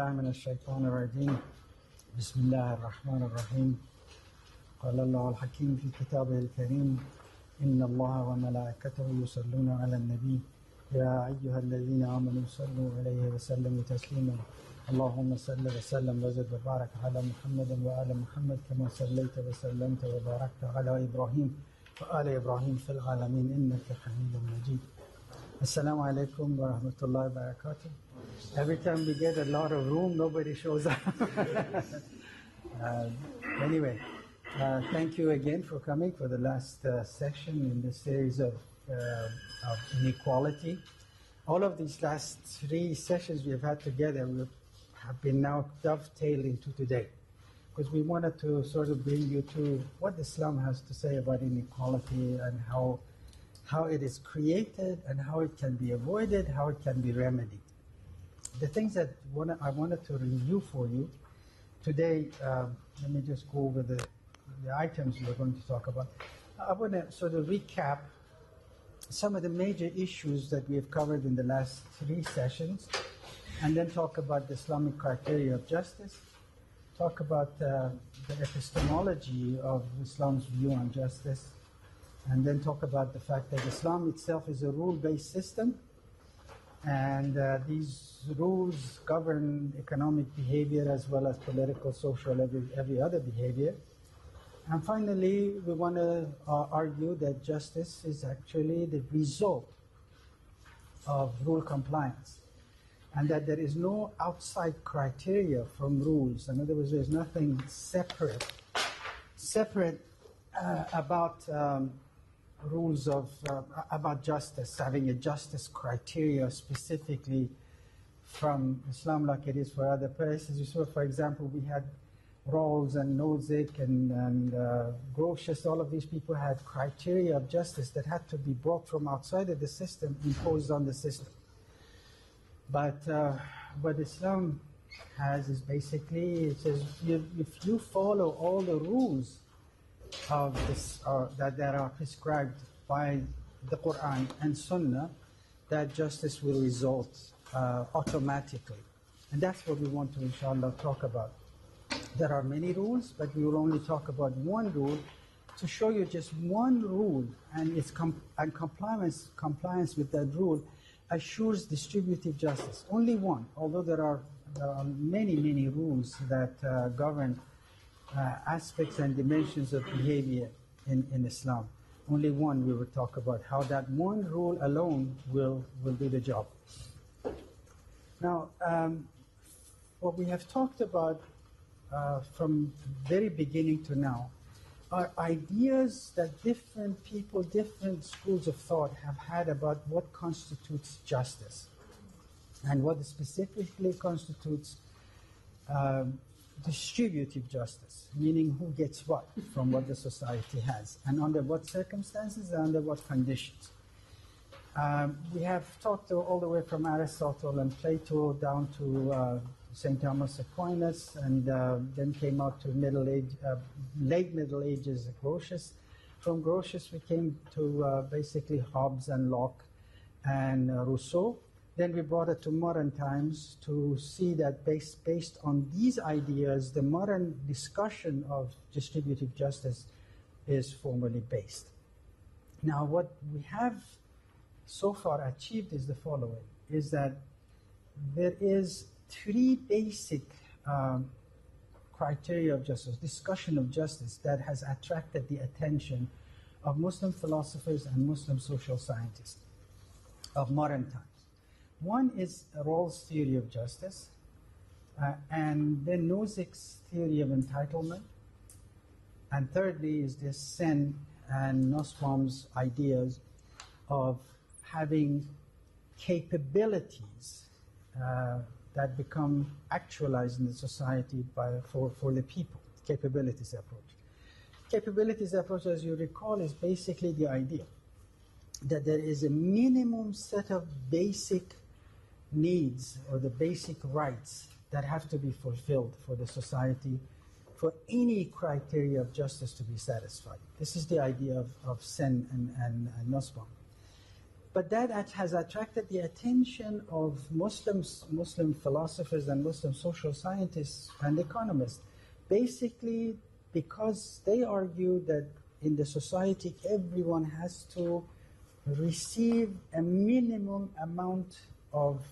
بالله من الشيطان الرجيم بسم الله الرحمن الرحيم قال الله الحكيم في كتابه الكريم إن الله وملائكته يصلون على النبي يا أيها الذين آمنوا صلوا عليه وسلموا تسليما اللهم صل وسلم وزد وبارك على محمد وآل محمد كما صليت وسلمت وباركت على إبراهيم وآل إبراهيم في العالمين إنك حميد مجيد. Assalamu alaikum wa rahmatullahi wa barakatuh. Every time we get a lot of room, nobody shows up. Anyway, thank you again for coming for the last session in the series of inequality. All of these last 3 sessions we have had together have been now dovetailed into today, because we wanted to sort of bring you to what Islam has to say about inequality and how it is created and how it can be avoided, how it can be remedied. The things that I wanted to review for you today, let me just go over the items we're going to talk about. I want to sort of recap some of the major issues that we have covered in the last 3 sessions, and then talk about the Islamic criteria of justice, talk about the epistemology of Islam's view on justice, and then talk about the fact that Islam itself is a rule-based system, and these rules govern economic behavior as well as political, social, every other behavior. And finally, we want to argue that justice is actually the result of rule compliance, and that there is no outside criteria from rules. In other words, there's nothing separate about rules about justice, having a justice criteria specifically from Islam like it is for other places. You saw, for example, we had Rawls and Nozick and Grotius. All of these people had criteria of justice that had to be brought from outside of the system, imposed on the system. But what Islam has is basically, it says, if you follow all the rules of this, that are prescribed by the Quran and Sunnah, that justice will result automatically. And that's what we want to, inshallah, talk about. There are many rules, but we will only talk about one rule to show you just one rule, and its compliance with that rule assures distributive justice. Only one, although there are many rules that govern aspects and dimensions of behavior in Islam. Only one we will talk about, how that one rule alone will do the job. Now, what we have talked about from very beginning to now are ideas that different people, different schools of thought have had about what constitutes justice and what specifically constitutes distributive justice, meaning who gets what from what the society has, and under what circumstances and under what conditions. We have talked all the way from Aristotle and Plato down to St. Thomas Aquinas, and then came out to late Middle Ages Grotius. From Grotius we came to basically Hobbes and Locke and Rousseau. Then we brought it to modern times to see that based on these ideas, the modern discussion of distributive justice is formally based. Now, what we have so far achieved is the following, is that there is 3 basic criteria of justice, discussion of justice, that has attracted the attention of Muslim philosophers and Muslim social scientists of modern times. One is Rawls' theory of justice, and then Nozick's theory of entitlement, and thirdly is this Sen and Nussbaum's ideas of having capabilities that become actualized in the society for the people, capabilities approach. Capabilities approach, as you recall, is basically the idea that there is a minimum set of basic needs or the basic rights that have to be fulfilled for the society for any criteria of justice to be satisfied. This is the idea of Sen and Nussbaum. But that has attracted the attention of Muslims, Muslim philosophers and Muslim social scientists and economists, basically because they argue that in the society everyone has to receive a minimum amount of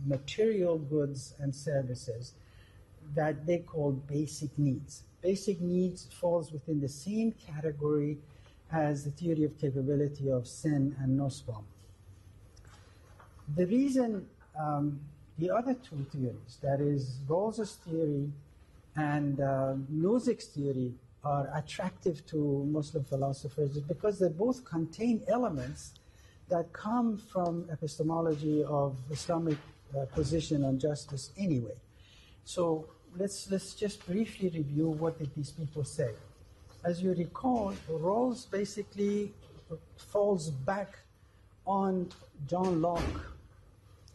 material goods and services that they call basic needs. Basic needs falls within the same category as the theory of capability of Sen and Nussbaum. The reason the other two theories, that is Rawls's theory and Nozick's theory, are attractive to Muslim philosophers is because they both contain elements that come from epistemology of Islamic position on justice anyway. So let's just briefly review what did these people say. As you recall, Rawls basically falls back on John Locke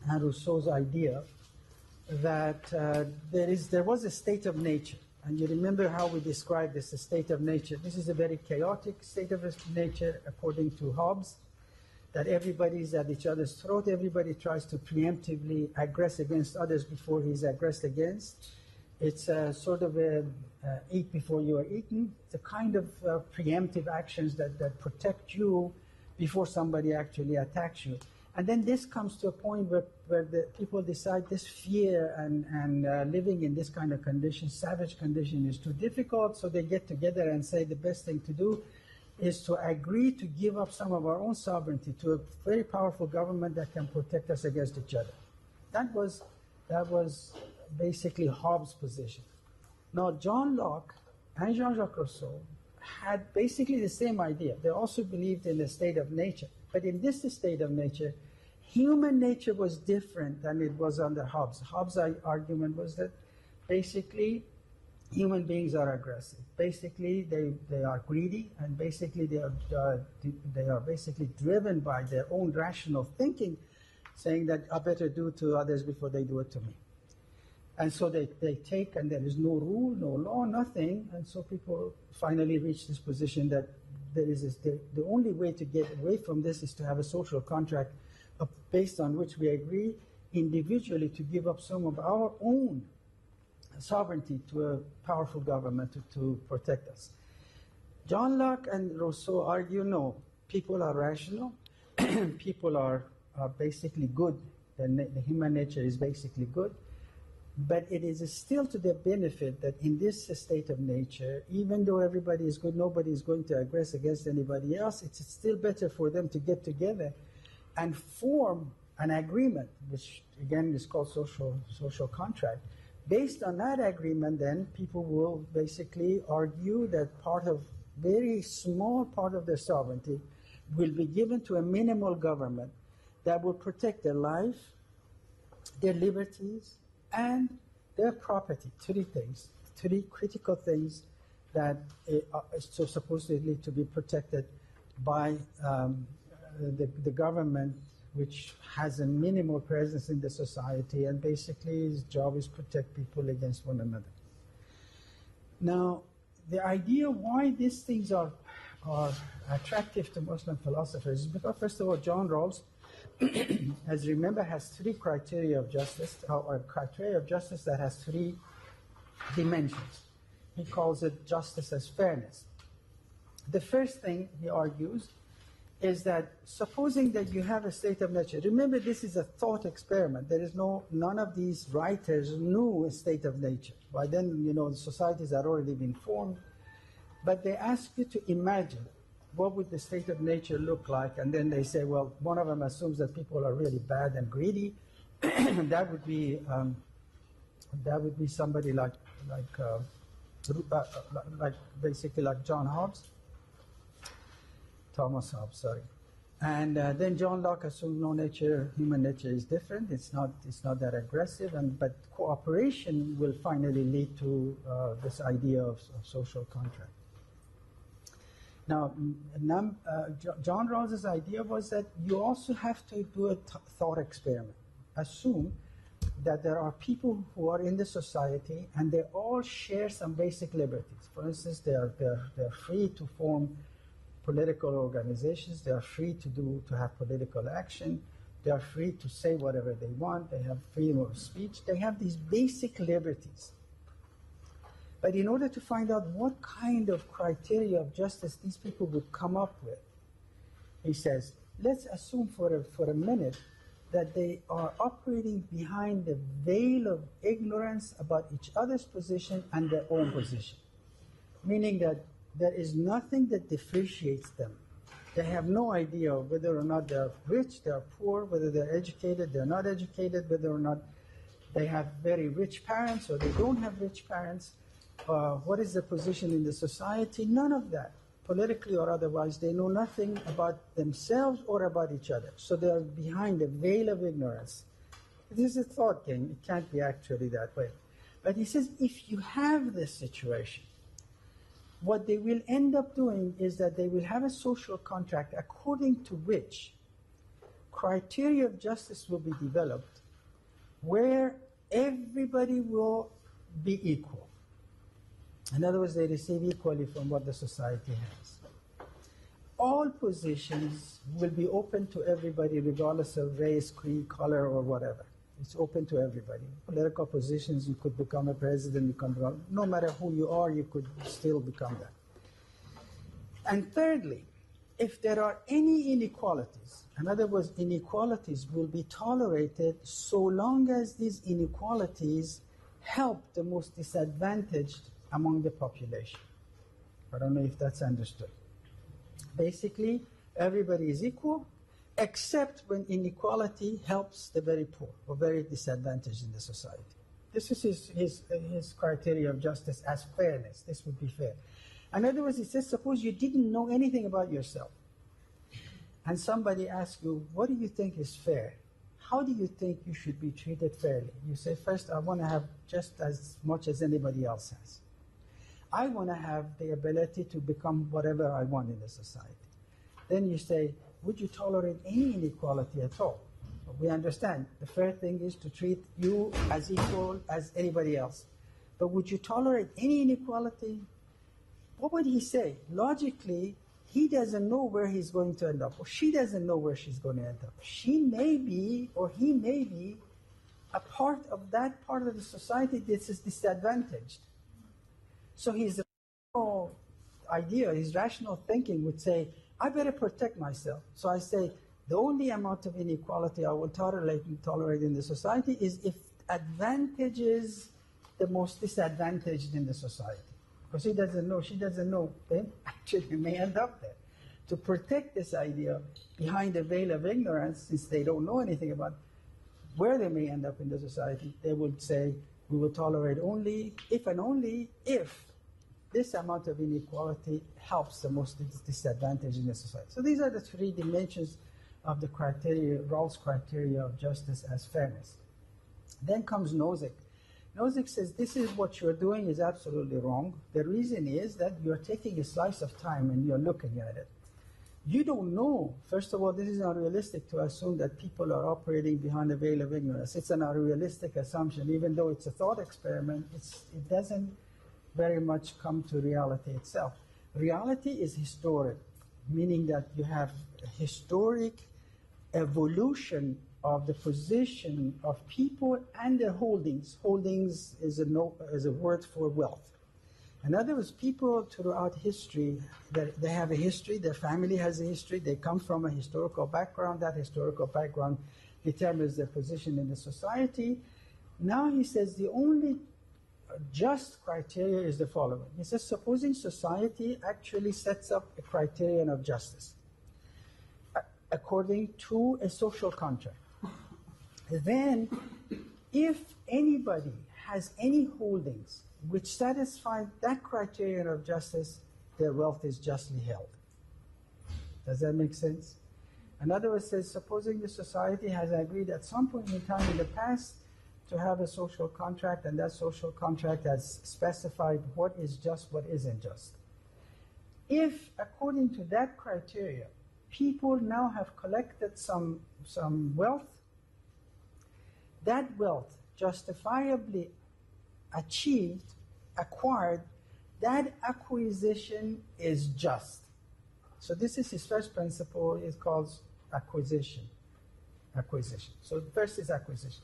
and Rousseau's idea that there was a state of nature. And you remember how we described this, a state of nature. This is a very chaotic state of nature, according to Hobbes, that everybody's at each other's throat. Everybody tries to preemptively aggress against others before he's aggressed against. It's sort of a eat before you are eaten. It's a kind of preemptive actions that protect you before somebody actually attacks you. And then this comes to a point where the people decide this fear and living in this kind of condition, savage condition, is too difficult, so they get together and say the best thing to do is to agree to give up some of our own sovereignty to a very powerful government that can protect us against each other. That was basically Hobbes' position. Now, John Locke and Jean-Jacques Rousseau had basically the same idea. They also believed in the state of nature. But in this state of nature, human nature was different than it was under Hobbes. Hobbes' argument was that basically human beings are aggressive. Basically, they are greedy, and basically they are basically driven by their own rational thinking, saying that I better do to others before they do it to me. And so they take, and there is no rule, no law, nothing. And so people finally reach this position that the only way to get away from this is to have a social contract based on which we agree individually to give up some of our own sovereignty to a powerful government to protect us. John Locke and Rousseau argue, no, people are rational, people are basically good, the human nature is basically good, but it is still to their benefit that in this state of nature, even though everybody is good, nobody is going to aggress against anybody else, it's still better for them to get together and form an agreement, which again is called social contract. Based on that agreement, then, people will basically argue that very small part of their sovereignty will be given to a minimal government that will protect their life, their liberties, and their property. Three critical things that are so supposedly to be protected by the government, which has a minimal presence in the society, and basically his job is protect people against one another. Now, the idea why these things are attractive to Muslim philosophers is because, first of all, John Rawls, as you remember, has three criteria of justice, or criteria of justice that has three dimensions. He calls it justice as fairness. The first thing, he argues, is that supposing that you have a state of nature, remember this is a thought experiment. There is none of these writers knew a state of nature. By then, the societies had already been formed, but they ask you to imagine what would the state of nature look like, and then they say, well, one of them assumes that people are really bad and greedy. that would be somebody like basically like Thomas Hobbes, sorry. And then John Locke assumed human nature is different. It's not that aggressive, but cooperation will finally lead to this idea of social contract. Now, John Rawls's idea was that you also have to do a thought experiment. Assume that there are people who are in the society and they all share some basic liberties. For instance, they're free to form political organizations. They are free to have political action. They are free to say whatever they want. They have freedom of speech. They have these basic liberties. But in order to find out what kind of criteria of justice these people would come up with, he says, let's assume for a minute that they are operating behind the veil of ignorance about each other's position and their own position, meaning that there is nothing that differentiates them. They have no idea whether or not they're rich, they're poor, whether they're educated, they're not educated, whether or not they have very rich parents or they don't have rich parents, what is their position in the society, none of that. Politically or otherwise, they know nothing about themselves or about each other. So they are behind a veil of ignorance. This is a thought game. It can't be actually that way. But he says, if you have this situation, what they will end up doing is that they will have a social contract according to which criteria of justice will be developed where everybody will be equal. In other words, they receive equally from what the society has. All positions will be open to everybody regardless of race, creed, color, or whatever. It's open to everybody. Political positions, you could become a president, you can become, no matter who you are, you could still become that. And thirdly, if there are any inequalities, in other words, inequalities will be tolerated so long as these inequalities help the most disadvantaged among the population. I don't know if that's understood. Basically, everybody is equal, except when inequality helps the very poor or very disadvantaged in the society. This is his criteria of justice as fairness. This would be fair. In other words, he says, suppose you didn't know anything about yourself, and somebody asks you, what do you think is fair? How do you think you should be treated fairly? You say, first, I want to have just as much as anybody else has. I want to have the ability to become whatever I want in the society. Then you say, would you tolerate any inequality at all? We understand the fair thing is to treat you as equal as anybody else. But would you tolerate any inequality? What would he say? Logically, he doesn't know where he's going to end up, or she doesn't know where she's going to end up. She may be, or he may be, a part of that part of the society that is disadvantaged. So his rational idea, his rational thinking would say, I better protect myself. So I say, the only amount of inequality I will tolerate in the society is if advantages the most disadvantaged in the society. Because he doesn't know, she doesn't know, they actually may end up there. To protect this idea behind a veil of ignorance, since they don't know anything about where they may end up in the society, they would say, we will tolerate only if and only if this amount of inequality helps the most disadvantaged in the society. So these are the three dimensions of the criteria, Rawls' criteria of justice as fairness. Then comes Nozick. Nozick says this is what you're doing is absolutely wrong. The reason is that you're taking a slice of time and you're looking at it. You don't know. First of all, this is not realistic to assume that people are operating behind a veil of ignorance. It's an unrealistic assumption. Even though it's a thought experiment, it doesn't very much come to reality itself. Reality is historic, meaning that you have historic evolution of the position of people and their holdings. Holdings is a word for wealth. In other words, people throughout history, they have a history, their family has a history, they come from a historical background, that historical background determines their position in the society. Now he says the only just criteria is the following. He says, supposing society actually sets up a criterion of justice according to a social contract. Then, if anybody has any holdings which satisfy that criterion of justice, their wealth is justly held. Does that make sense? In other words, says, supposing the society has agreed at some point in time in the past to have a social contract, and that social contract has specified what is just, what isn't just. If, according to that criteria, people now have collected some wealth, that wealth justifiably achieved, acquired, that acquisition is just. So this is his first principle. It calls acquisition. Acquisition. So first is acquisition.